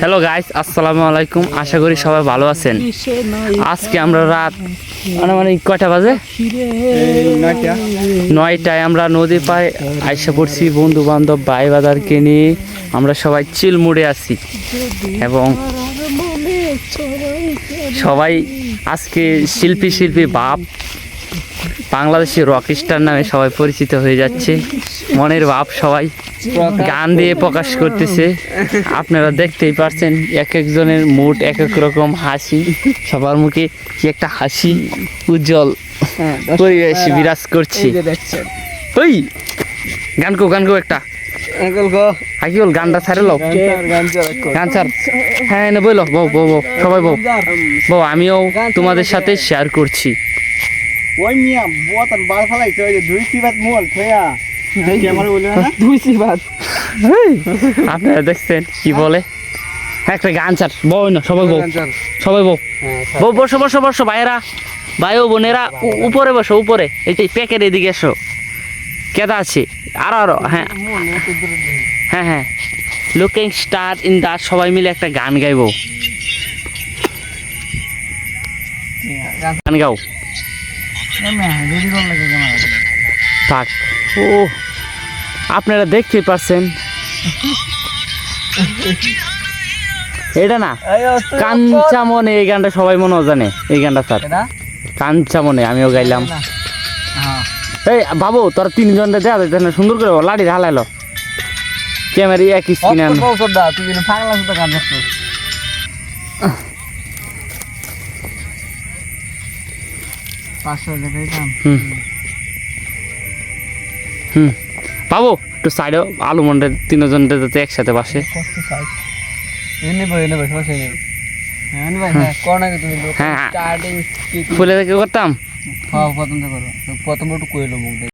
Hello guys, আসসালামু আলাইকুম। আশা করি সবাই ভালো আছেন। আজকে আমরা রাত মানে কয়টা বাজে, 9টায় আমরা নদী পাড়ে আইসা পড়ছি বন্ধু বান্ধব ভাই বাজারকে নিয়ে। আমরা সবাই চিল মুডে আছি এবং সবাই আজকে শিল্পী বাপ বাংলাদেশি রক স্টার নামে সবাই পরিচিত হয়ে যাচ্ছে। মনের ভাব সবাই গান দিয়ে প্রকাশ করতেছে। আপনারা দেখতেই পারছেন, এক একজনের মুড এক এক রকম, হাসি সবার মুখে কি একটা হাসি উজ্জ্বল পরিবেশ বিরাজ করছে। ওই গান কো একটা হাকিল গানটা ছাড়ে লো, গান ছাড়। হ্যাঁ বলো বউ সবাই বউ আমিও তোমাদের সাথে শেয়ার করছি। ওই মিয়া বোতন বাল ফলাইছে, ওই যে দুই তিবাত মোল থয়া ক্যামেরা বলে না দুই তিবাত। আপনারা দেখছেন কি বলে, একটা গান ছাড়। বউ না সবাই বউ বসো ভাইয়েরা, ভাইও বোনেরা উপরে বসো, উপরে এই যে প্যাকের এদিকে এসো। কেদা আছে আরো হ্যাঁ লুকিং স্টার ইন দা, সবাই মিলে একটা গান গাইবো। গান গাও থাক। ও আপনারা দেখতে পাচ্ছেন এটা না কাঞ্চামনে, এই গানটা সবাই মনে জানে। এই গানটা স্যার কাঞ্চামনে আমিও গাইলাম। এই বাবু তোরা তিনজন দেওয়া যায় সুন্দর করে লাড়ি হালাইলো ক্যামেরা একই স্ক্রিনে। বাবু একটু সাইডে আলু মন্ডে তিনজন যাতে একসাথে বাসে। হ্যাঁ ফুলে করতাম প্রথম একটু কইলো মুখ